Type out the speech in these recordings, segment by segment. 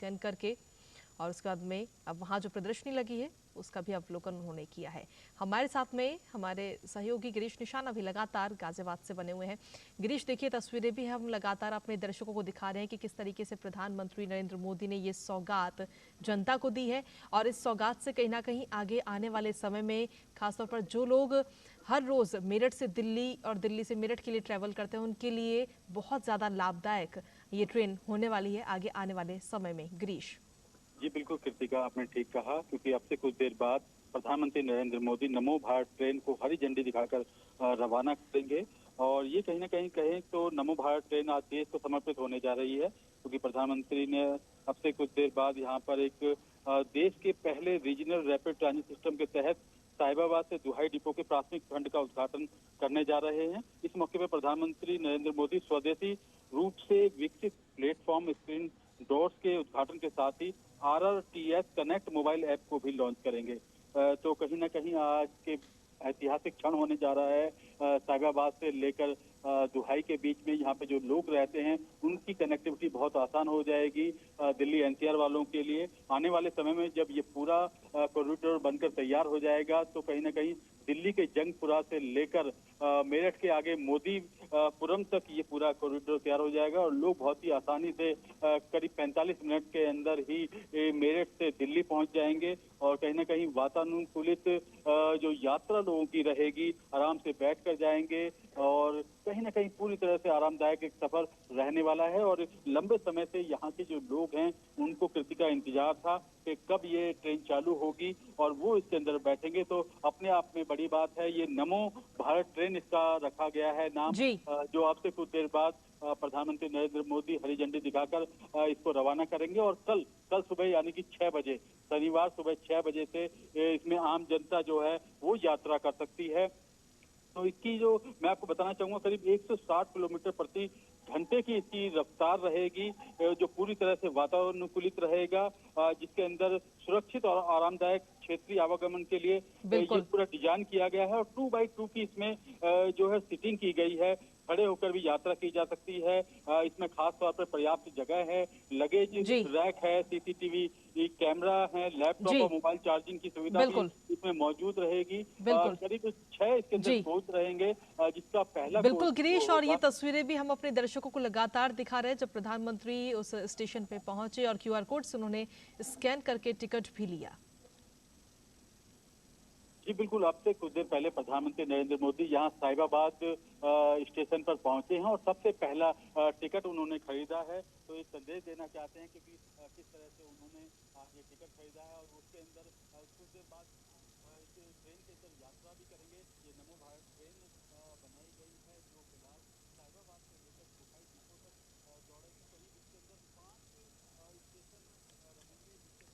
Scan करके और उसके बाद में अब वहाँ जो प्रदर्शनी लगी है उसका भी अवलोकन उन्होंने किया है। हमारे साथ में हमारे सहयोगी गिरीश निशाना भी लगातार गाजियाबाद से बने हुए हैं। गिरीश, देखिए तस्वीरें भी हम लगातार अपने दर्शकों को दिखा रहे हैं कि किस तरीके से प्रधानमंत्री नरेंद्र मोदी ने ये सौगात जनता को दी है और इस सौगात से कहीं ना कहीं आगे आने वाले समय में खासतौर पर जो लोग हर रोज मेरठ से दिल्ली और दिल्ली से मेरठ के लिए ट्रैवल करते हैं उनके लिए बहुत ज्यादा लाभदायक ये ट्रेन होने वाली है आगे आने वाले समय में। गिरीश। जी बिल्कुल कृतिका, आपने ठीक कहा, क्योंकि अब से कुछ देर बाद प्रधानमंत्री नरेंद्र मोदी नमो भारत ट्रेन को हरी झंडी दिखाकर रवाना करेंगे। और ये कहीं ना कहीं कहें तो नमो भारत ट्रेन आज देश को समर्पित होने जा रही है, क्योंकि प्रधानमंत्री ने अब से कुछ देर बाद यहाँ पर एक देश के पहले रीजनल रैपिड ट्रांजिट सिस्टम के तहत साहिबाबाद से दुहाई डिपो के प्राथमिक खंड का उद्घाटन करने जा रहे हैं। इस मौके पर प्रधानमंत्री नरेंद्र मोदी स्वदेशी रूप से विकसित प्लेटफॉर्म स्क्रीन डोर्स के उद्घाटन के साथ ही RRTS कनेक्ट मोबाइल ऐप को भी लॉन्च करेंगे। तो कहीं ना कहीं आज के ऐतिहासिक क्षण होने जा रहा है। साहिबाबाद से लेकर दुहाई के बीच में यहाँ पे जो लोग रहते हैं उनकी कनेक्टिविटी बहुत आसान हो जाएगी। दिल्ली NCR वालों के लिए आने वाले समय में जब ये पूरा कॉरिडोर बनकर तैयार हो जाएगा तो कहीं ना कहीं दिल्ली के जंगपुरा से लेकर मेरठ के आगे मोदी पुरम तक ये पूरा कॉरिडोर तैयार हो जाएगा और लोग बहुत ही आसानी से करीब 45 मिनट के अंदर ही मेरठ से दिल्ली पहुंच जाएंगे। और कहीं ना कहीं वातानुकूलित जो यात्रा लोगों की रहेगी, आराम से बैठ कर जाएंगे और कहीं ना कहीं पूरी तरह से आरामदायक एक सफर रहने वाला है। और लंबे समय से यहाँ के जो लोग हैं उनको कृतिका इंतजार था कि कब ये ट्रेन चालू होगी और वो इसके अंदर बैठेंगे। तो अपने आप में बड़ी बात है, ये नमो भारत ट्रेन इसका रखा गया है नाम, जी। जो आपसे कुछ देर बाद प्रधानमंत्री नरेंद्र मोदी हरी झंडी दिखाकर इसको रवाना करेंगे। और कल सुबह यानी कि 6 बजे, शनिवार सुबह 6 बजे से इसमें आम जनता जो है वो यात्रा कर सकती है। तो इसकी जो मैं आपको बताना चाहूंगा, करीब 160 किलोमीटर प्रति घंटे की इसकी रफ्तार रहेगी, जो पूरी तरह से वातानुकूलित रहेगा, जिसके अंदर सुरक्षित और आरामदायक क्षेत्रीय आवागमन के लिए ये पूरा डिजाइन किया गया है। और 2x2 की इसमें जो है सीटिंग की गई है, खड़े होकर भी यात्रा की जा सकती है। इसमें खास तौर पर पर्याप्त जगह है, लगेज रैक है, CCTV कैमरा है, लैपटॉप और मोबाइल चार्जिंग की सुविधा भी इसमें मौजूद रहेगी। करीब 6 इसके अंदर कोच रहेंगे, जिसका पहला बिल्कुल गिरीश, और ये तस्वीरें भी हम अपने दर्शकों को लगातार दिखा रहे हैं जब प्रधानमंत्री उस स्टेशन पे पहुंचे और QR कोड से उन्होंने स्कैन करके टिकट भी लिया। जी बिल्कुल, अब से कुछ देर पहले प्रधानमंत्री नरेंद्र मोदी यहाँ साहिबाबाद स्टेशन पर पहुंचे हैं और सबसे पहला टिकट उन्होंने खरीदा है। तो ये संदेश देना चाहते हैं कि किस तरह से उन्होंने ये टिकट खरीदा है और उसके अंदर कुछ देर बाद इस ट्रेन के अंदर यात्रा भी करेंगे। ये नमो भारत ट्रेन बनाई गई है जो फिलहाल साहिबाबाद से लेकर दुहाई डिपो तक दौड़ेगी। करीब इसके अंदर 5 स्टेशन रहेंगे, जिसके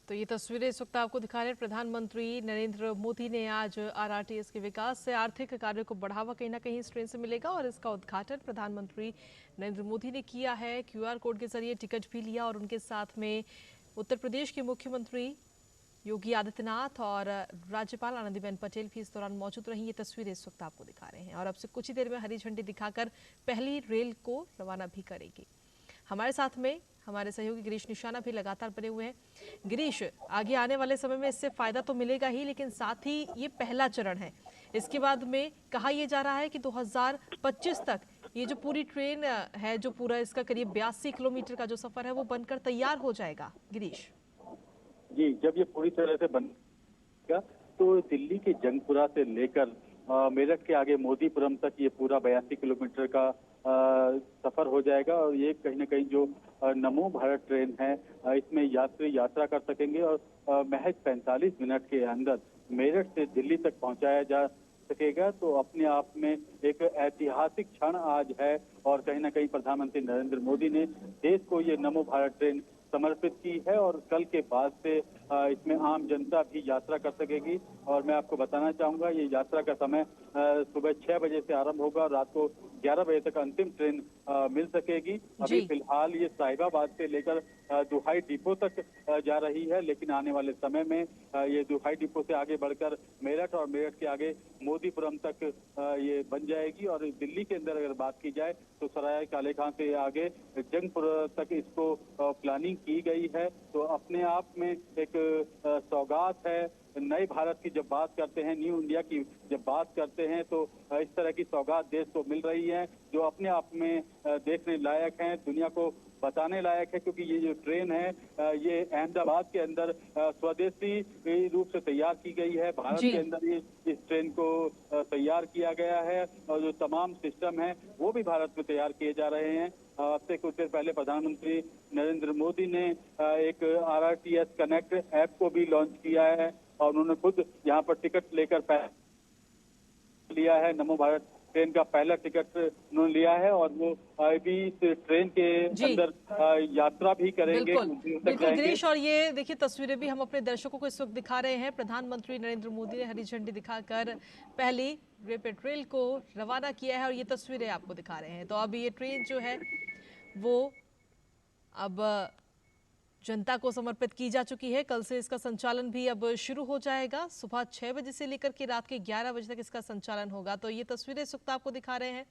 तो ये तस्वीरें इस वक्त आपको दिखा रहे हैं। प्रधानमंत्री नरेंद्र मोदी ने आज आरआरटीएस के विकास से आर्थिक कार्य को बढ़ावा कहीं ना कहीं इस ट्रेन से मिलेगा और इसका उद्घाटन प्रधानमंत्री नरेंद्र मोदी ने किया है। क्यूआर कोड के जरिए टिकट भी लिया और उनके साथ में उत्तर प्रदेश के मुख्यमंत्री योगी आदित्यनाथ और राज्यपाल आनंदीबेन पटेल भी इस दौरान मौजूद रही। ये तस्वीरें इस वक्त आपको दिखा रहे हैं और अब से कुछ ही देर में हरी झंडी दिखाकर पहली रेल को रवाना भी करेगी। हमारे साथ में हमारे सहयोगी गिरीश निशाना भी लगातार बने हुए हैं। गिरीश, आगे आने वाले समय में इससे फायदा तो मिलेगा ही, लेकिन साथ ही ये पहला चरण है। इसके बाद में कहा यह जा रहा है कि 2025 तक ये जो पूरी ट्रेन है, जो पूरा इसका करीब 82 किलोमीटर का जो सफर है वो बनकर तैयार हो जाएगा। गिरीश जी, जब ये पूरी तरह से बनेगा तो दिल्ली के जंगपुरा से लेकर मेरठ के आगे मोदीपुरम तक ये पूरा 82 किलोमीटर का सफर हो जाएगा और ये कहीं ना कहीं जो नमो भारत ट्रेन है इसमें यात्री यात्रा कर सकेंगे और महज 45 मिनट के अंदर मेरठ से दिल्ली तक पहुंचाया जा सकेगा। तो अपने आप में एक ऐतिहासिक क्षण आज है और कहीं ना कहीं प्रधानमंत्री नरेंद्र मोदी ने देश को ये नमो भारत ट्रेन समर्पित की है और कल के बाद से इसमें आम जनता भी यात्रा कर सकेगी। और मैं आपको बताना चाहूंगा ये यात्रा का समय सुबह 6 बजे से आरंभ होगा और रात को 11 बजे तक अंतिम ट्रेन मिल सकेगी। अभी फिलहाल ये साहिबाबाद से लेकर दुहाई डिपो तक जा रही है, लेकिन आने वाले समय में ये दुहाई डिपो से आगे बढ़कर मेरठ और मेरठ के आगे मोदीपुरम तक ये बन जाएगी। और दिल्ली के अंदर अगर बात की जाए तो सराय काले खां से आगे जंगपुर तक इसको प्लानिंग की गई है। तो अपने आप में एक सौगात है। नए भारत की जब बात करते हैं, न्यू इंडिया की जब बात करते हैं तो इस तरह की सौगात देश को मिल रही है जो अपने आप में देखने लायक है, दुनिया को बताने लायक है। क्योंकि ये जो ट्रेन है ये अहमदाबाद के अंदर स्वदेशी रूप से तैयार की गई है। भारत के अंदर ये इस ट्रेन को तैयार किया गया है और जो तमाम सिस्टम है वो भी भारत में तैयार किए जा रहे हैं। अब से कुछ देर पहले प्रधानमंत्री नरेंद्र मोदी ने एक आरआरटीएस कनेक्ट ऐप को भी लॉन्च किया है और उन्होंने खुद यहाँ पर टिकट लेकर लिया है। नमो भारत ट्रेन का पहला टिकट उन्होंने लिया है और वो अभी इस ट्रेन के अंदर यात्रा भी करेंगे। बिल्कुल गिरीश, और ये देखिए तस्वीरें भी हम अपने दर्शकों को इस वक्त दिखा रहे हैं। प्रधानमंत्री नरेंद्र मोदी ने हरी झंडी दिखाकर पहली रैपिड रेल को रवाना किया है और ये तस्वीरें आपको दिखा रहे हैं। तो अब ये ट्रेन जो है वो अब जनता को समर्पित की जा चुकी है। कल से इसका संचालन भी अब शुरू हो जाएगा। सुबह 6 बजे से लेकर के रात के 11 बजे तक इसका संचालन होगा। तो ये तस्वीरें इस वक्त आपको दिखा रहे हैं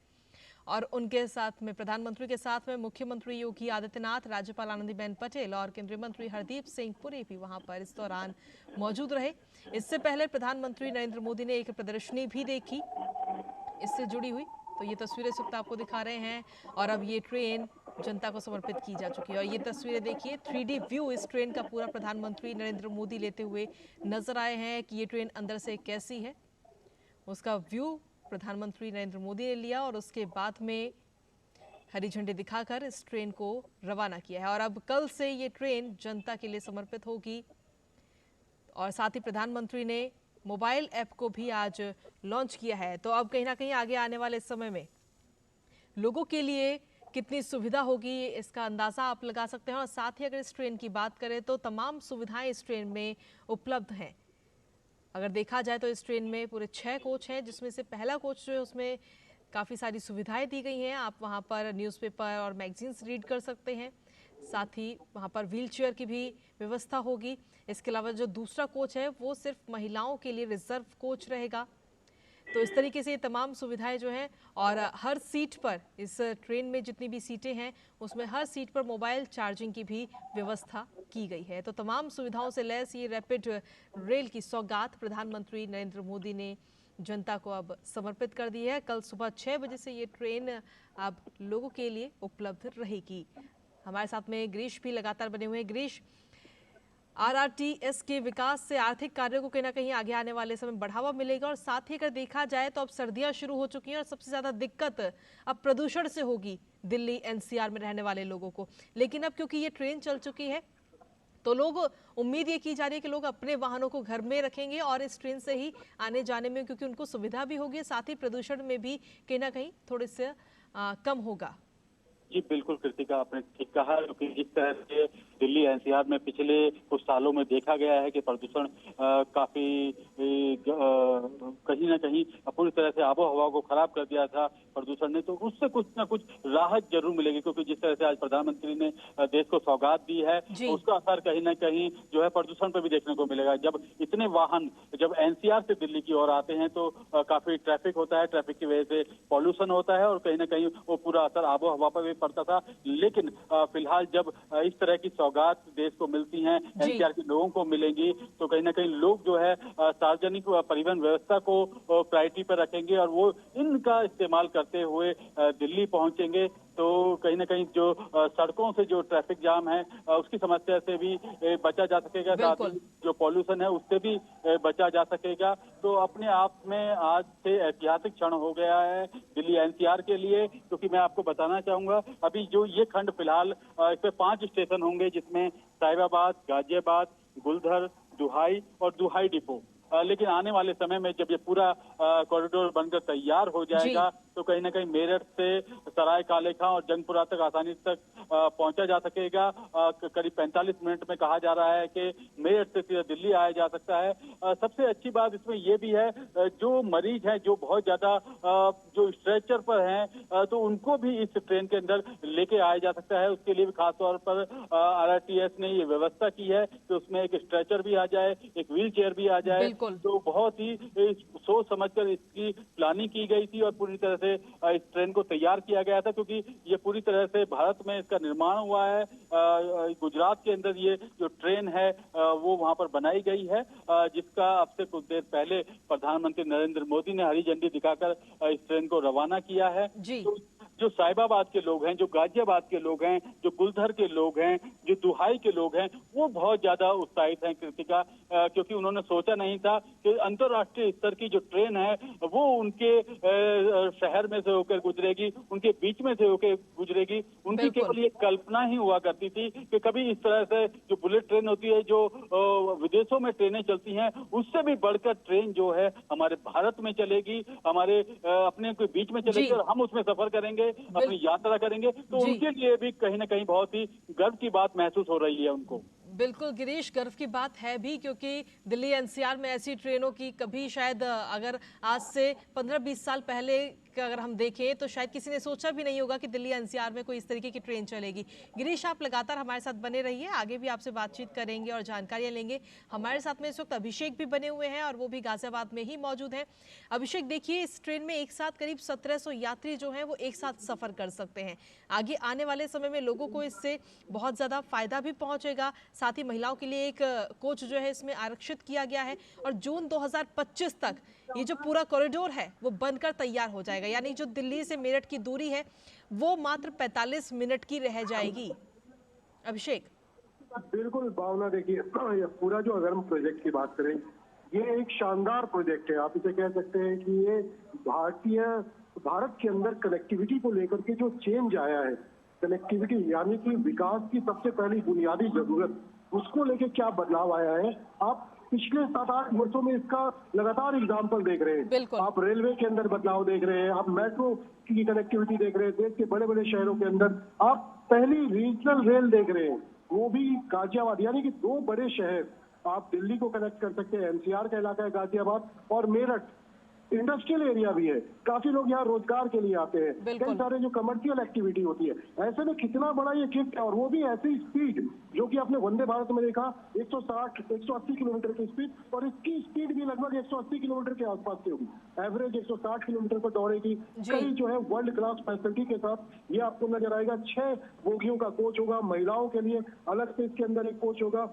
और उनके साथ में प्रधानमंत्री के साथ में मुख्यमंत्री योगी आदित्यनाथ, राज्यपाल आनंदीबेन पटेल और केंद्रीय मंत्री हरदीप सिंह पुरी भी वहां पर इस दौरान मौजूद रहे। इससे पहले प्रधानमंत्री नरेंद्र मोदी ने एक प्रदर्शनी भी देखी इससे जुड़ी हुई। तो ये तस्वीरें इस वक्त आपको दिखा रहे हैं और अब ये ट्रेन जनता को समर्पित की जा चुकी है। और ये तस्वीरें देखिए, 3D व्यू इस ट्रेन का पूरा प्रधानमंत्री नरेंद्र मोदी लेते हुए नजर आए हैं कि ये ट्रेन अंदर से कैसी है। उसका व्यू प्रधानमंत्री नरेंद्र मोदी ने लिया और उसके बाद में हरी झंडी दिखाकर इस ट्रेन को रवाना किया है। और अब कल से ये ट्रेन जनता के लिए समर्पित होगी। और साथ ही प्रधानमंत्री ने मोबाइल ऐप को भी आज लॉन्च किया है। तो अब कहीं ना कहीं आगे आने वाले समय में लोगों के लिए कितनी सुविधा होगी इसका अंदाजा आप लगा सकते हैं। और साथ ही अगर इस ट्रेन की बात करें तो तमाम सुविधाएं इस ट्रेन में उपलब्ध हैं। अगर देखा जाए तो इस ट्रेन में पूरे 6 कोच हैं, जिसमें से पहला कोच जो है उसमें काफ़ी सारी सुविधाएं दी गई हैं। आप वहां पर न्यूज़पेपर और मैगजीन्स रीड कर सकते हैं। साथ ही वहां पर व्हीलचेयर की भी व्यवस्था होगी। इसके अलावा जो दूसरा कोच है वो सिर्फ महिलाओं के लिए रिजर्व कोच रहेगा। तो इस तरीके से ये तमाम सुविधाएं जो हैं और हर सीट पर, इस ट्रेन में जितनी भी सीटें हैं उसमें हर सीट पर मोबाइल चार्जिंग की भी व्यवस्था की गई है। तो तमाम सुविधाओं से लैस ये रैपिड रेल की सौगात प्रधानमंत्री नरेंद्र मोदी ने जनता को अब समर्पित कर दी है। कल सुबह 6 बजे से ये ट्रेन अब लोगों के लिए उपलब्ध रहेगी। हमारे साथ में गिरीश भी लगातार बने हुए हैं। गिरीश, आरआरटीएस के विकास से आर्थिक कार्यों को कहीं ना कहीं आगे आने वाले समय बढ़ावा मिलेगा और साथ ही अगर देखा जाए तो अब सर्दियां शुरू हो चुकी हैं और सबसे ज्यादा दिक्कत अब प्रदूषण से होगी दिल्ली एनसीआर में रहने वाले लोगों को। लेकिन अब क्योंकि ये ट्रेन चल चुकी है तो लोग, उम्मीद ये की जा रही है कि लोग अपने वाहनों को घर में रखेंगे और इस ट्रेन से ही आने जाने में, क्योंकि उनको सुविधा भी होगी, साथ ही प्रदूषण में भी कहीं ना कहीं थोड़े से कम होगा। जी बिल्कुल कृतिका, आपने ठीक कहा क्योंकि जिस तरह से दिल्ली एनसीआर में पिछले कुछ सालों में देखा गया है कि प्रदूषण काफी कहीं ना कहीं पूरी तरह से आबो हवा को खराब कर दिया था प्रदूषण ने, तो उससे कुछ ना कुछ राहत जरूर मिलेगी क्योंकि जिस तरह से आज प्रधानमंत्री ने देश को सौगात दी है जी उसका असर कहीं ना कहीं जो है प्रदूषण पर भी देखने को मिलेगा। जब इतने वाहन जब एनसीआर से दिल्ली की ओर आते हैं तो काफी ट्रैफिक होता है, ट्रैफिक की वजह से पॉल्यूशन होता है और कहीं ना कहीं वो पूरा असर आबो हवा पर भी पड़ता था। लेकिन फिलहाल जब इस तरह की सौगात देश को मिलती हैं, जी एनसीआर के लोगों को मिलेंगी, तो कहीं ना कहीं लोग जो है सार्वजनिक परिवहन व्यवस्था को प्रायोरिटी पर रखेंगे और वो इनका इस्तेमाल करते हुए दिल्ली पहुंचेंगे। तो कहीं ना कहीं जो सड़कों से जो ट्रैफिक जाम है उसकी समस्या से भी बचा जा सकेगा, साथ ही बिल्कुल जो पॉल्यूशन है उससे भी बचा जा सकेगा। तो अपने आप में आज से ऐतिहासिक क्षण हो गया है दिल्ली एनसीआर के लिए, क्योंकि मैं आपको बताना चाहूंगा अभी जो ये खंड फिलहाल इसमें 5 स्टेशन होंगे जिसमें साहिबाबाद, गाजियाबाद, गुलधर, दुहाई और दुहाई डिपो। लेकिन आने वाले समय में जब ये पूरा कॉरिडोर बनकर तैयार हो जी जाएगा तो कहीं ना कहीं मेरठ से सराय काले खां और जंगपुरा तक आसानी तक पहुंचा जा सकेगा। करीब 45 मिनट में कहा जा रहा है कि मेरठ से सीधा दिल्ली आया जा सकता है। सबसे अच्छी बात इसमें ये भी है जो मरीज हैं जो बहुत ज्यादा जो स्ट्रेचर पर हैं तो उनको भी इस ट्रेन के अंदर लेके आया जा सकता है। उसके लिए भी खासतौर पर आरआरटीएस ने ये व्यवस्था की है कि उसमें एक स्ट्रेचर भी आ जाए, एक व्हील चेयर भी आ जाए। बिल्कुल तो बहुत ही सोच समझकर इसकी प्लानिंग की गई थी और पूरी तरह से इस ट्रेन को तैयार किया गया था क्योंकि ये पूरी तरह से भारत में इसका निर्माण हुआ है। गुजरात के अंदर ये जो ट्रेन है वो वहां पर बनाई गई है, जिसका अब से कुछ देर पहले प्रधानमंत्री नरेंद्र मोदी ने हरी झंडी दिखाकर इस ट्रेन को रवाना किया है। जी तो जो साहिबाबाद के लोग हैं, जो गाजियाबाद के लोग हैं, जो गुलधर के लोग हैं, जो दुहाई के लोग हैं, वो बहुत ज्यादा उत्साहित हैं कृतिका, क्योंकि उन्होंने सोचा नहीं था कि अंतर्राष्ट्रीय स्तर की जो ट्रेन है वो उनके शहर में से होकर गुजरेगी, उनके बीच में से होकर गुजरेगी। उनकी बिल्कुल केवल ये कल्पना ही हुआ करती थी कि कभी इस तरह से जो बुलेट ट्रेन होती है जो विदेशों में ट्रेनें चलती हैं उससे भी बढ़कर ट्रेन जो है हमारे भारत में चलेगी, हमारे अपने के बीच में जी चलेगी और हम उसमें सफर करेंगे, अपनी यात्रा करेंगे। तो जी उनके लिए भी कहीं ना कहीं बहुत ही गर्व की बात महसूस हो रही है उनको। बिल्कुल गिरीश, गर्व की बात है भी क्योंकि दिल्ली एनसीआर में ऐसी ट्रेनों की कभी शायद अगर आज से 15-20 साल पहले का अगर हम देखें तो शायद किसी ने सोचा भी नहीं होगा कि दिल्ली एनसीआर में कोई इस तरीके की ट्रेन चलेगी। गिरीश, आप लगातार हमारे साथ बने रहिए, आगे भी आपसे बातचीत करेंगे और जानकारियां लेंगे। हमारे साथ में इस वक्त अभिषेक भी बने हुए हैं और वो भी गाजियाबाद में ही मौजूद हैं। अभिषेक, देखिए इस ट्रेन में एक साथ करीब 1700 यात्री जो हैं वो एक साथ सफर कर सकते हैं। आगे आने वाले समय में लोगों को इससे बहुत ज्यादा फायदा भी पहुंचेगा। साथ ही महिलाओं के लिए एक कोच जो है इसमें आरक्षित किया गया है और जून 2025 तक ये जो पूरा कॉरिडोर है वो बनकर तैयार हो जाएगा, यानी जो दिल्ली से मेरठ की दूरी है वो मात्र 45 मिनट की रह जाएगी। अभिषेक, बिल्कुल भावना, देखिए ये पूरा जो अगर हम प्रोजेक्ट की बात करें ये एक शानदार प्रोजेक्ट है। आप इसे कह सकते हैं कि ये भारत के अंदर कनेक्टिविटी को लेकर के जो चेंज आया है, कनेक्टिविटी यानी कि विकास की सबसे पहली बुनियादी जरूरत, उसको लेके क्या बदलाव आया है, आप पिछले 7-8 वर्षों में इसका लगातार एग्जाम्पल देख रहे हैं। बिल्कुल आप रेलवे के अंदर बदलाव देख रहे हैं, आप मेट्रो की कनेक्टिविटी देख रहे हैं, देश के बड़े बड़े शहरों के अंदर आप पहली रीजनल रेल देख रहे हैं, वो भी गाजियाबाद, यानी कि 2 बड़े शहर आप दिल्ली को कनेक्ट कर सकते हैं। एनसीआर का इलाका है गाजियाबाद और मेरठ इंडस्ट्रियल एरिया भी है, काफी लोग यहाँ रोजगार के लिए आते हैं, कई सारे जो कमर्शियल एक्टिविटी होती है। ऐसे में कितना बड़ा ये शिफ्ट है और वो भी ऐसी स्पीड जो कि आपने वंदे भारत में देखा 160-180 किलोमीटर की स्पीड, और इसकी स्पीड भी लगभग 180 किलोमीटर के आसपास से होगी, एवरेज 160 किलोमीटर पर दौड़ेगी। कई जो है वर्ल्ड क्लास फैसिलिटी के साथ ये आपको नजर आएगा। 6 बोगियों का कोच होगा, महिलाओं के लिए अलग से इसके अंदर एक कोच होगा।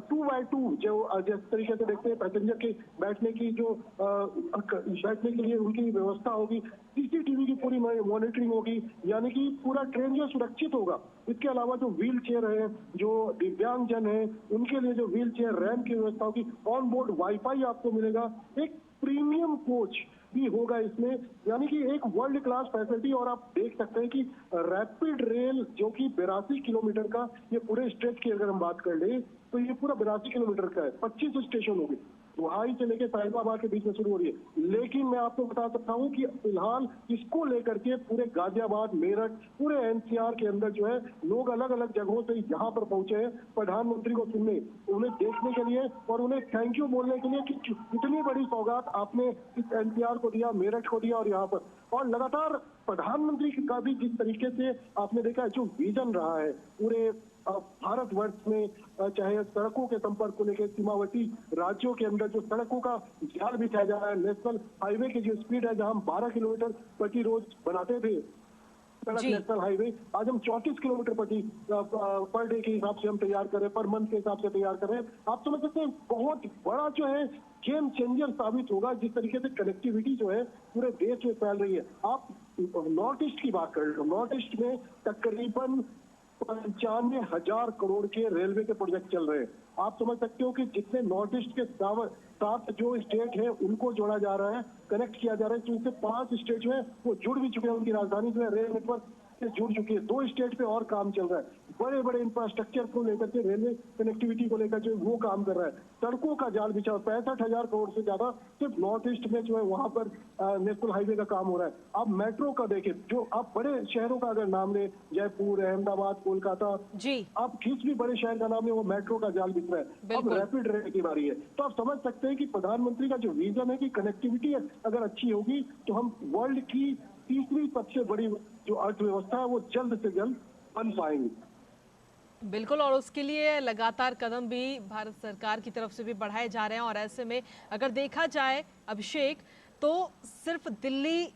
2x2 जो जिस तरीके से देखते हैं पैसेंजर के बैठने की जो बैठने के लिए उनकी व्यवस्था होगी, सीसीटीवी की पूरी मॉनिटरिंग होगी, यानी कि पूरा ट्रेन जो सुरक्षित होगा। इसके अलावा जो व्हील चेयर है, जो दिव्यांग जन है उनके लिए जो व्हील चेयर रैम्प की व्यवस्था होगी, ऑन बोर्ड वाईफाई आपको मिलेगा, एक प्रीमियम कोच भी होगा इसमें, यानी कि एक वर्ल्ड क्लास फैसिलिटी। और आप देख सकते हैं कि रैपिड रेल जो कि 82 किलोमीटर का ये पूरे स्ट्रेच की अगर हम बात कर ले तो ये पूरा 82 किलोमीटर का है, 25 स्टेशन होंगे, वहाई से लेकर साहिबाबाद के बीच में शुरू हो रही है। लेकिन मैं आपको बता सकता हूं कि फिलहाल इसको लेकर के पूरे गाजियाबाद, मेरठ, पूरे एनसीआर के अंदर जो है लोग अलग अलग जगहों से यहाँ पर पहुंचे हैं प्रधानमंत्री को सुनने, उन्हें देखने के लिए और उन्हें थैंक यू बोलने के लिए कि इतनी बड़ी सौगात आपने इस एनसीआर को दिया, मेरठ को दिया और यहाँ पर। और लगातार प्रधानमंत्री का भी जिस तरीके से आपने देखा है जो विजन रहा है पूरे भारतवर्ष में, चाहे सड़कों के संपर्क को लेकर सीमावर्ती राज्यों के अंदर जो सड़कों का जाल बिछाया जा रहा है, नेशनल हाईवे की जो स्पीड है जहां हम 12 किलोमीटर प्रति रोज बनाते थे सड़क नेशनल हाईवे, आज हम 34 किलोमीटर पर डे के हिसाब से हम तैयार कर रहे हैं, पर मंथ के हिसाब से तैयार कर रहे हैं। आप समझ सकते हैं बहुत बड़ा जो है गेम चेंजर साबित होगा जिस तरीके से कनेक्टिविटी जो है पूरे देश में फैल रही है। आप नॉर्थ ईस्ट की बात कर रहे हो, नॉर्थ ईस्ट में तकरीबन 95,000 करोड़ के रेलवे के प्रोजेक्ट चल रहे हैं। आप समझ सकते हो कि जितने नॉर्थ ईस्ट के 7 जो स्टेट है उनको जोड़ा जा रहा है, कनेक्ट किया जा रहा है, जिनसे 5 स्टेट जो है वो जुड़ भी चुके हैं, उनकी राजधानी जो है रेल नेटवर्क से जुड़ चुकी है। 2 स्टेट पे और काम चल रहा है, बड़े बड़े इंफ्रास्ट्रक्चर को लेकर के, रेलवे कनेक्टिविटी को लेकर जो वो काम कर रहा है। सड़कों का जाल बिछा 65,000 करोड़ से ज्यादा सिर्फ नॉर्थ ईस्ट में जो है वहां पर नेशनल हाईवे का काम हो रहा है। आप मेट्रो का देखें, जो आप बड़े शहरों का अगर नाम ले, जयपुर, अहमदाबाद, कोलकाता जी, आप किस भी बड़े शहर का नाम ले, वो मेट्रो का जाल बिछ रहा है। अब रैपिड रेल की बारी है, तो आप समझ सकते हैं कि प्रधानमंत्री का जो विजन है कि कनेक्टिविटी अगर अच्छी होगी तो हम वर्ल्ड की तीसरी सबसे बड़ी जो अर्थव्यवस्था है वो जल्द से जल्द बन पाएंगे। बिल्कुल, और उसके लिए लगातार कदम भी भारत सरकार की तरफ से भी बढ़ाए जा रहे हैं। और ऐसे में अगर देखा जाए अभिषेक, तो सिर्फ दिल्ली,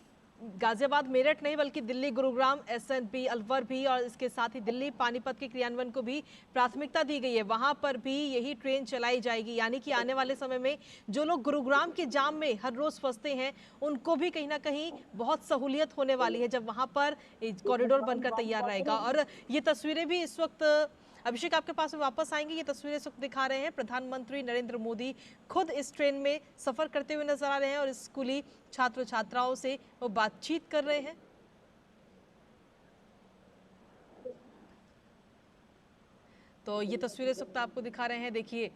गाजियाबाद, मेरठ नहीं बल्कि दिल्ली, गुरुग्राम, एसएनपी, अलवर भी और इसके साथ ही दिल्ली पानीपत के क्रियान्वयन को भी प्राथमिकता दी गई है। वहां पर भी यही ट्रेन चलाई जाएगी, यानी कि आने वाले समय में जो लोग गुरुग्राम के जाम में हर रोज फंसते हैं उनको भी कहीं ना कहीं बहुत सहूलियत होने वाली है जब वहां पर कॉरिडोर बनकर तैयार रहेगा। और ये तस्वीरें भी इस वक्त अभिषेक आपके पास में वापस आएंगे। ये तस्वीरें इस वक्त दिखा रहे हैं प्रधानमंत्री नरेंद्र मोदी खुद इस ट्रेन में सफर करते हुए नजर आ रहे हैं और स्कूली छात्र छात्राओं से वो बातचीत कर रहे हैं। तो ये तस्वीरें इस वक्त आपको दिखा रहे हैं। देखिए,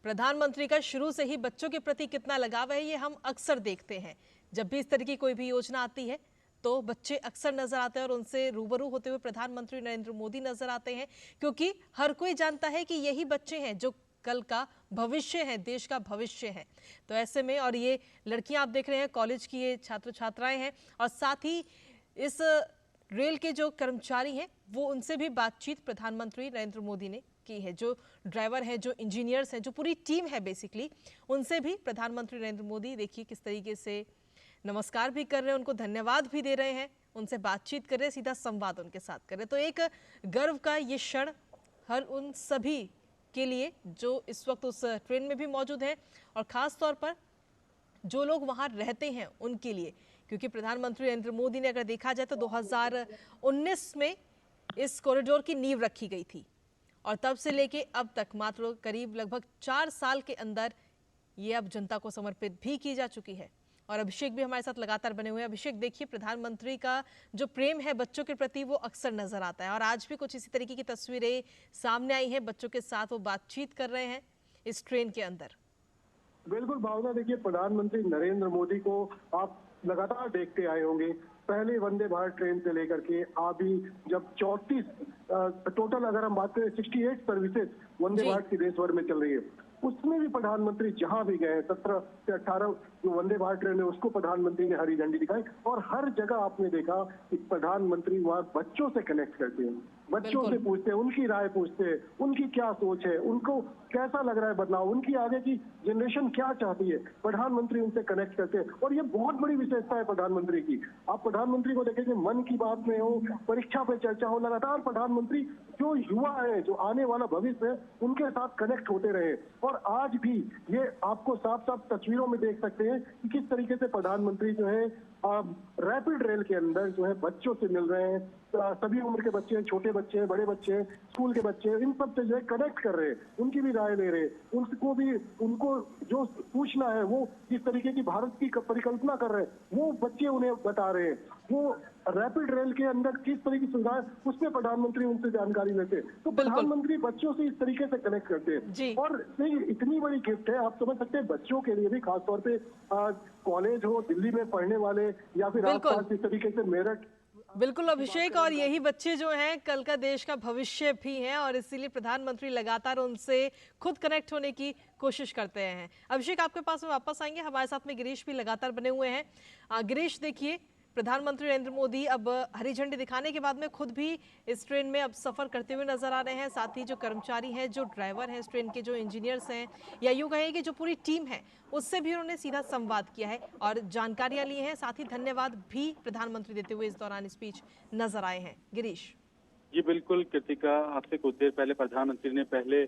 प्रधानमंत्री का शुरू से ही बच्चों के प्रति कितना लगाव है, ये हम अक्सर देखते हैं। जब भी इस तरह की कोई भी योजना आती है तो बच्चे अक्सर नजर आते हैं और उनसे रूबरू होते हुए प्रधानमंत्री नरेंद्र मोदी नजर आते हैं, क्योंकि हर कोई जानता है कि यही बच्चे हैं जो कल का भविष्य है, देश का भविष्य है। तो ऐसे में, और ये लड़कियां आप देख रहे हैं कॉलेज की ये छात्र छात्राएं हैं, और साथ ही इस रेल के जो कर्मचारी हैं वो उनसे भी बातचीत प्रधानमंत्री नरेंद्र मोदी ने की है। जो ड्राइवर हैं, जो इंजीनियर्स हैं, जो पूरी टीम है बेसिकली, उनसे भी प्रधानमंत्री नरेंद्र मोदी देखिए किस तरीके से नमस्कार भी कर रहे हैं, उनको धन्यवाद भी दे रहे हैं, उनसे बातचीत कर रहे हैं, सीधा संवाद उनके साथ कर रहे हैं। तो एक गर्व का ये क्षण हर उन सभी के लिए जो इस वक्त उस ट्रेन में भी मौजूद हैं, और खास तौर पर जो लोग वहां रहते हैं उनके लिए, क्योंकि प्रधानमंत्री नरेंद्र मोदी ने अगर देखा जाए तो 2019 में इस कॉरिडोर की नींव रखी गई थी और तब से लेके अब तक मात्र करीब लगभग 4 साल के अंदर ये अब जनता को समर्पित भी की जा चुकी है। और अभिषेक भी हमारे साथ लगातार बने हुए हैं। अभिषेक, देखिए, प्रधानमंत्री का जो प्रेम है बच्चों के प्रति वो अक्सर नजर आता है, और आज भी कुछ इसी तरीके की तस्वीरें सामने आई हैं। बच्चों के साथ वो बातचीत कर रहे हैं इस ट्रेन के अंदर। बिल्कुल भावना, देखिए प्रधानमंत्री नरेंद्र मोदी को आप लगातार देखते आए होंगे, पहले वंदे भारत ट्रेन से लेकर के अभी जब 34 टोटल अगर हम बात करें 68 सर्विसेज वंदे भारत की देश भर में चल रही है, उसमें भी प्रधानमंत्री जहां भी गए 17 से 18 जो वंदे भारत ट्रेन है उसको प्रधानमंत्री ने हरी झंडी दिखाई, और हर जगह आपने देखा कि प्रधानमंत्री वहां बच्चों से कनेक्ट करते हैं, बच्चों से पूछते हैं, उनकी राय पूछते हैं, उनकी क्या सोच है, उनको कैसा लग रहा है बदलाव, उनकी आगे की जनरेशन क्या चाहती है, प्रधानमंत्री उनसे कनेक्ट करते हैं। और ये बहुत बड़ी विशेषता है प्रधानमंत्री की। आप प्रधानमंत्री को देखेंगे, मन की बात में हो, परीक्षा पे चर्चा हो, लगातार प्रधानमंत्री जो युवा है, जो आने वाला भविष्य है, उनके साथ कनेक्ट होते रहे। और आज भी ये आपको साफ साफ तस्वीरों में देख सकते हैं कि किस तरीके से प्रधानमंत्री जो है रैपिड रेल के अंदर जो है बच्चों से मिल रहे हैं, सभी उम्र के बच्चे हैं, छोटे बच्चे हैं, बड़े बच्चे हैं, स्कूल के बच्चे हैं, इन सब से जो है कनेक्ट कर रहे हैं, उनकी भी राय ले रहे हैं, उनको भी, उनको जो पूछना है वो जिस तरीके की भारत की परिकल्पना कर रहे हैं वो बच्चे उन्हें बता रहे हैं। वो रैपिड रेल के अंदर किस तरह की सुविधा है उसमें प्रधानमंत्री उनसे जानकारी लेते हैं। तो बिल्कुल। प्रधानमंत्री बच्चों से इस तरीके से कनेक्ट करते जी। हैं। और नहीं, इतनी बड़ी गिफ्ट है, आप समझ सकते हैं बच्चों के लिए भी, खासतौर पे कॉलेज हो, दिल्ली में पढ़ने वाले या फिर बिल्कुल। आसपास इस तरीके से मेरठ। बिल्कुल अभिषेक, और यही बच्चे जो हैं कल का देश का भविष्य भी हैं और इसीलिए प्रधानमंत्री लगातार उनसे खुद कनेक्ट होने की कोशिश करते हैं। अभिषेक, आपके पास में वापस आएंगे, हमारे साथ में गिरीश भी लगातार बने हुए हैं। गिरीश, देखिए प्रधानमंत्री नरेंद्र मोदी अब हरी झंडी दिखाने के बाद में खुद भी इस ट्रेन में अब सफर करते हुए नजर आ रहे हैं। साथ ही जो कर्मचारी हैं, जो ड्राइवर हैं, इस ट्रेन के जो इंजीनियर्स हैं, या यूं कहें कि जो पूरी टीम है, उससे भी उन्होंने सीधा संवाद किया है और जानकारियां ली हैं। साथ ही धन्यवाद भी प्रधानमंत्री देते हुए इस दौरान स्पीच नजर आए हैं। गिरीश। जी बिल्कुल कृतिका, आपसे कुछ देर पहले प्रधानमंत्री ने पहले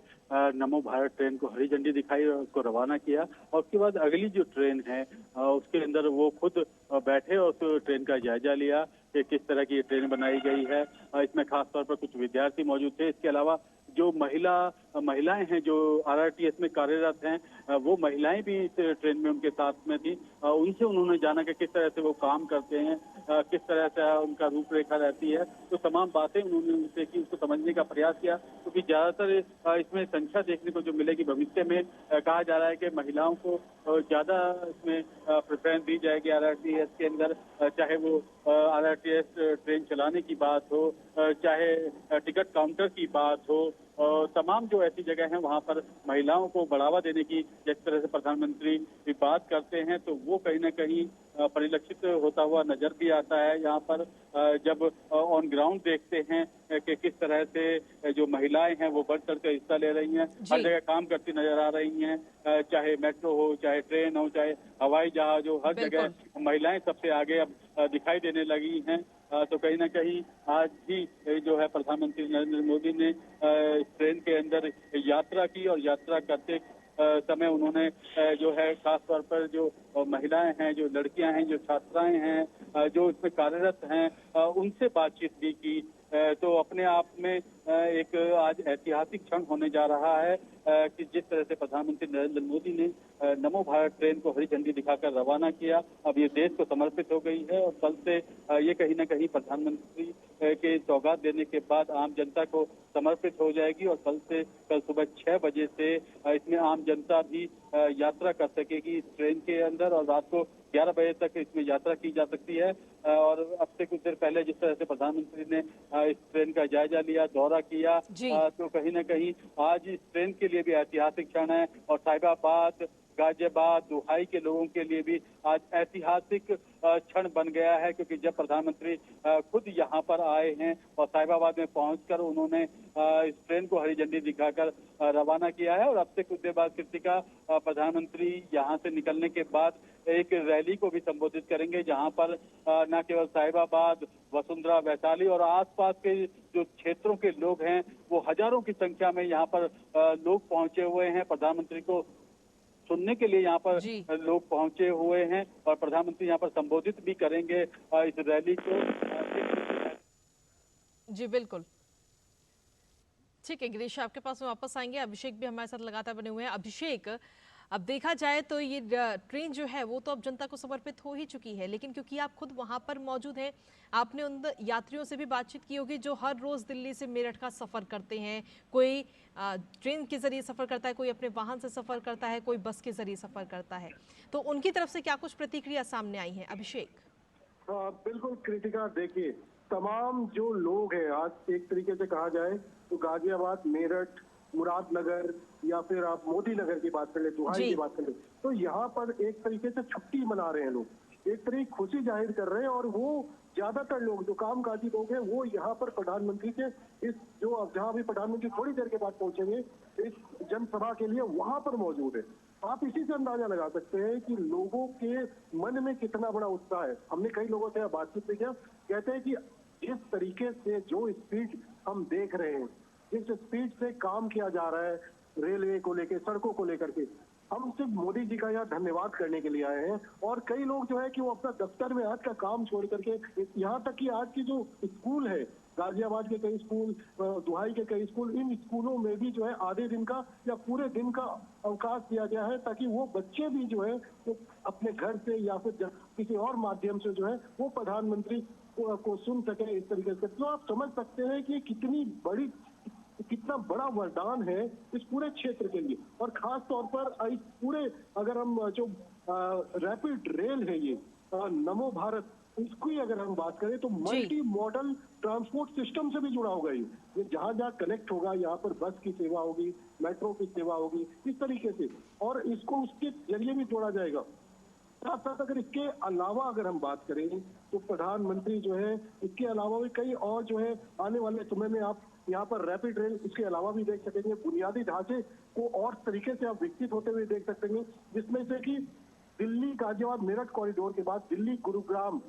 नमो भारत ट्रेन को हरी झंडी दिखाई और उसको रवाना किया, और उसके बाद अगली जो ट्रेन है उसके अंदर वो खुद बैठे और उस ट्रेन का जायजा लिया कि किस तरह की ये ट्रेन बनाई गई है। इसमें खास तौर पर कुछ विद्यार्थी मौजूद थे। इसके अलावा जो महिलाएं हैं जो आरआरटीएस में कार्यरत हैं, वो महिलाएं भी इस ट्रेन में उनके साथ में थी। उनसे उन्होंने जाना कि किस तरह से वो काम करते हैं, किस तरह से उनका रूपरेखा रहती है, तो तमाम बातें उन्होंने उनसे की, उसको समझने का प्रयास किया। क्योंकि ज्यादातर इसमें संख्या देखने को जो मिलेगी भविष्य में, कहा जा रहा है कि महिलाओं को ज्यादा इसमें प्रेफरेंस दी जाएगी आरआरटीएस के अंदर, चाहे वो आरआरटीएस ट्रेन चलाने की बात हो, चाहे टिकट काउंटर की बात हो, तमाम जो ऐसी जगह हैं वहां पर महिलाओं को बढ़ावा देने की जिस तरह से प्रधानमंत्री बात करते हैं, तो वो कहीं ना कहीं परिलक्षित होता हुआ नजर भी आता है। यहाँ पर जब ऑन ग्राउंड देखते हैं कि किस तरह से जो महिलाएं हैं वो बढ़ चढ़ कर हिस्सा ले रही हैं, हर जगह काम करती नजर आ रही हैं, चाहे मेट्रो हो, चाहे ट्रेन हो, चाहे हवाई जहाज हो, हर जगह महिलाएं सबसे आगे अब दिखाई देने लगी हैं। तो कहीं ना कहीं आज भी जो है प्रधानमंत्री नरेंद्र मोदी ने इस ट्रेन के अंदर यात्रा की, और यात्रा करते समय उन्होंने जो है खास तौर पर जो महिलाएं हैं, जो लड़कियां हैं, जो छात्राएं हैं, जो इसमें कार्यरत हैं, उनसे बातचीत भी की। तो अपने आप में एक आज ऐतिहासिक क्षण होने जा रहा है कि जिस तरह से प्रधानमंत्री नरेंद्र मोदी ने नमो भारत ट्रेन को हरी झंडी दिखाकर रवाना किया, अब ये देश को समर्पित हो गई है, और कल से ये कहीं ना कहीं प्रधानमंत्री के सौगात देने के बाद आम जनता को समर्पित हो जाएगी। और कल सुबह 6 बजे से इसमें आम जनता भी यात्रा कर सकेगी इस ट्रेन के अंदर, और रात को 11 बजे तक इसमें यात्रा की जा सकती है। और अब से कुछ देर पहले जिस तरह से प्रधानमंत्री ने इस ट्रेन का जायजा लिया, दौरा किया, तो कहीं ना कहीं आज इस ट्रेन के लिए भी ऐतिहासिक क्षण है, और साहिबाबाद, गाजियाबाद, दुहाई के लोगों के लिए भी आज ऐतिहासिक क्षण बन गया है। क्योंकि जब प्रधानमंत्री खुद यहाँ पर आए हैं और साहिबाबाद में पहुंचकर उन्होंने इस ट्रेन को हरी झंडी दिखाकर रवाना किया है, और अब से कुछ देर बाद कृतिका प्रधानमंत्री यहाँ से निकलने के बाद एक रैली को भी संबोधित करेंगे, जहाँ पर न केवल साहिबाबाद, वसुंधरा, वैशाली और आसपास के जो क्षेत्रों के लोग हैं वो हजारों की संख्या में यहाँ पर लोग पहुंचे हुए हैं। प्रधानमंत्री को सुनने के लिए यहाँ पर लोग पहुंचे हुए हैं, और प्रधानमंत्री यहाँ पर संबोधित भी करेंगे इस रैली को। जी बिल्कुल, ठीक है गिरीश, आपके पास में वापस आएंगे। अभिषेक भी हमारे साथ लगातार बने हुए हैं। अभिषेक, अब देखा जाए तो ये ट्रेन जो है वो तो अब जनता को समर्पित हो ही चुकी है, लेकिन क्योंकि आप खुद वहां पर मौजूद हैं, आपने उन यात्रियों से भी बातचीत की होगी जो हर रोज दिल्ली से मेरठ का सफर करते हैं। कोई ट्रेन के जरिए सफर करता है, कोई अपने वाहन से सफर करता है, कोई बस के जरिए सफर करता है, तो उनकी तरफ से क्या कुछ प्रतिक्रिया सामने आई है? अभिषेक। बिल्कुल कृतिका, देखिए तमाम जो लोग हैं, आज एक तरीके से कहा जाए तो गाजियाबाद, मेरठ, मुरादनगर या फिर आप मोदी नगर की बात कर ले, दुहाई की बात कर ले, तो यहाँ पर एक तरीके से छुट्टी मना रहे हैं लोग, एक तरीके खुशी जाहिर कर रहे हैं। और वो ज्यादातर लोग जो कामकाजी लोग हैं वो यहाँ पर प्रधानमंत्री के इस जो जहाँ भी प्रधानमंत्री थोड़ी देर के बाद पहुंचेंगे इस जनसभा के लिए, वहां पर मौजूद है। आप इसी से अंदाजा लगा सकते हैं कि लोगों के मन में कितना बड़ा उत्साह है। हमने कई लोगों से बातचीत में किया, कहते हैं कि जिस तरीके से जो स्पीड हम देख रहे हैं, जिस स्पीड से काम किया जा रहा है रेलवे को लेकर, सड़कों को लेकर के, हम सिर्फ मोदी जी का यहाँ धन्यवाद करने के लिए आए हैं। और कई लोग जो है कि वो अपना दफ्तर में आज का काम छोड़ करके, यहाँ तक कि आज की जो स्कूल है, गाजियाबाद के कई स्कूल, दुहाई के कई स्कूल, इन स्कूलों में भी जो है आधे दिन का या पूरे दिन का अवकाश दिया गया है, ताकि वो बच्चे भी जो है वो अपने घर से या फिर किसी और माध्यम से जो है वो प्रधानमंत्री को सुन सके इस तरीके से। तो आप समझ सकते हैं कि कितना बड़ा वरदान है इस पूरे क्षेत्र के लिए। और खास तौर पर इस पूरे, अगर हम जो रैपिड रेल है ये नमो भारत, इसकी अगर हम बात करें तो मल्टी मॉडल ट्रांसपोर्ट सिस्टम से भी जुड़ा होगा। ये जहां जहां कनेक्ट होगा, यहाँ पर बस की सेवा होगी, मेट्रो की सेवा होगी, इस तरीके से, और इसको उसके जरिए भी जोड़ा जाएगा। साथ साथ अगर इसके अलावा अगर हम बात करें तो प्रधानमंत्री जो है इसके अलावा भी कई और जो है आने वाले समय में आप यहाँ पर रैपिड रेल इसके अलावा भी देख सकेंगे। बुनियादी ढांचे को और तरीके से आप विकसित होते हुए देख सकेंगे, जिसमें से कि दिल्ली गाजियाबाद मेरठ कॉरिडोर के बाद दिल्ली गुरुग्राम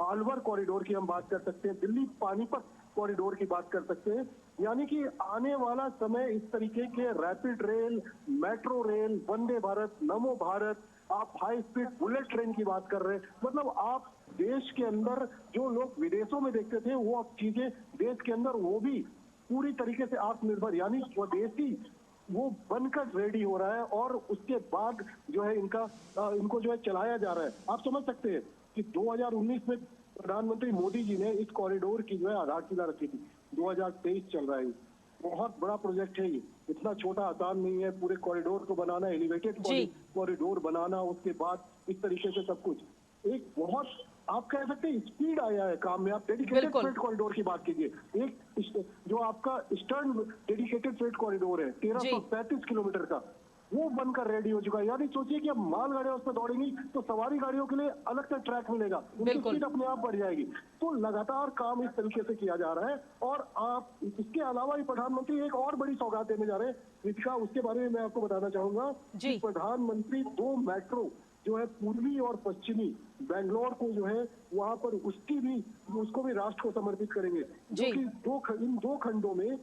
अलवर कॉरिडोर की हम बात कर सकते हैं, दिल्ली पानीपत कॉरिडोर की बात कर सकते हैं। यानी कि आने वाला समय इस तरीके के rapid rail, metro rail, Vande Bharat, नमो भारत, आप हाई स्पीड बुलेट ट्रेन की बात कर रहे हैं, मतलब आप देश के अंदर जो लोग विदेशों में देखते थे वो अब चीजें देश के अंदर वो भी पूरी तरीके से आत्मनिर्भर यानी स्वदेशी वो बनकर रेडी हो रहा है। और उसके बाद जो है इनको जो है चलाया जा रहा है। आप समझ सकते हैं कि 2019 में प्रधानमंत्री मोदी जी ने इस कॉरिडोर की जो है आधारशिला रखी थी। 2023 चल रहा है, बहुत बड़ा प्रोजेक्ट है ये, इतना छोटा आसान नहीं है पूरे कॉरिडोर को बनाना, एलिवेटेड कॉरिडोर बनाना, उसके बाद इस तरीके से सब कुछ एक बहुत आप कह सकते हैं स्पीड आया है काम में। आप डेडिकेटेड फ्रेट कॉरिडोर की बात कीजिए, एक जो आपका ईस्टर्न डेडिकेटेड फ्रेट कॉरिडोर है 1335 किलोमीटर का, वो बनकर रेडी हो चुका है। यानी सोचिए कि अब माल गाड़ियां उस पर दौड़ेंगी तो सवारी गाड़ियों के लिए अलग से ट्रैक मिलेगा, उनकी स्पीड अपने आप बढ़ जाएगी। तो लगातार काम इस तरीके से किया जा रहा है। और आप इसके अलावा ही प्रधानमंत्री एक और बड़ी सौगात देने जा रहे हैं रितिका, उसके बारे में मैं आपको बताना चाहूंगा कि प्रधानमंत्री 2 मेट्रो जो है पूर्वी और पश्चिमी बेंगलोर को जो है वहां पर उसको भी राष्ट्र को समर्पित करेंगे, जो कि इन दो खंडों में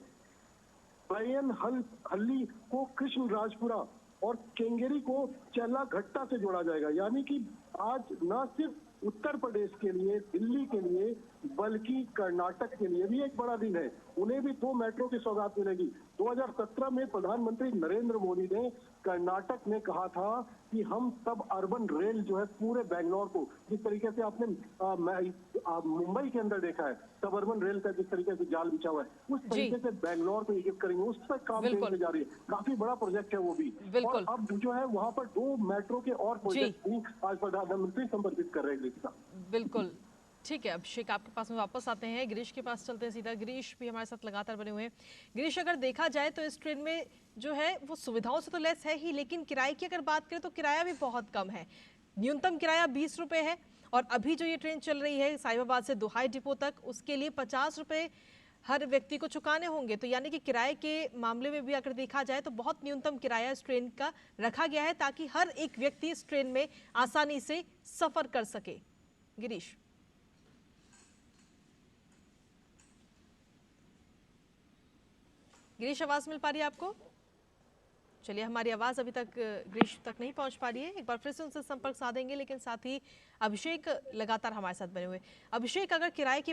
बयन हल्ली को कृष्ण राजपुरा और केंगेरी को चेला घट्टा से जोड़ा जाएगा। यानी कि आज न सिर्फ उत्तर प्रदेश के लिए, दिल्ली के लिए, बल्कि कर्नाटक के लिए भी एक बड़ा दिन है। उन्हें भी 2 मेट्रो की सौगात मिलेगी। 2017 में प्रधानमंत्री नरेंद्र मोदी ने कर्नाटक में कहा था कि हम सब अर्बन रेल जो है पूरे बेंगलोर को, जिस तरीके से आपने मुंबई के अंदर देखा है सब अर्बन रेल का जिस तरीके से जाल बिछा हुआ है, उस तरीके से बेंगलोर को एकीकृत करेंगे। उस पर काम करने जा रही है, काफी बड़ा प्रोजेक्ट है वो भी। और अब जो है वहाँ पर 2 मेट्रो के और प्रोजेक्ट भी आज प्रधानमंत्री समर्पित कर रहे हैं। बिल्कुल ठीक है, अभिषेक आपके पास में वापस आते हैं, गिरीश के पास चलते हैं सीधा। गिरीश भी हमारे साथ लगातार बने हुए हैं। गिरीश, अगर देखा जाए तो इस ट्रेन में जो है वो सुविधाओं से तो लेस है ही, लेकिन किराए की अगर बात करें तो किराया भी बहुत कम है। न्यूनतम किराया 20 रुपए है, और अभी जो ये ट्रेन चल रही है साहिबाबाद से दोहाई डिपो तक, उसके लिए 50 रुपए हर व्यक्ति को चुकाने होंगे। तो यानी कि किराए के मामले में भी अगर देखा जाए तो बहुत न्यूनतम किराया इस ट्रेन का रखा गया है, ताकि हर एक व्यक्ति इस ट्रेन में आसानी से सफर कर सके। गिरीश, गिरीश आवाज मिल पा रही है आपको? चलिए, हमारी आवाज अभी तक गिरीश तक नहीं पहुंच पा रही है, एक बार फिर से उनसे संपर्क साधेंगे। लेकिन साथ ही अभिषेक लगातार हमारे साथ बने हुए। अभिषेक, अगर किराए की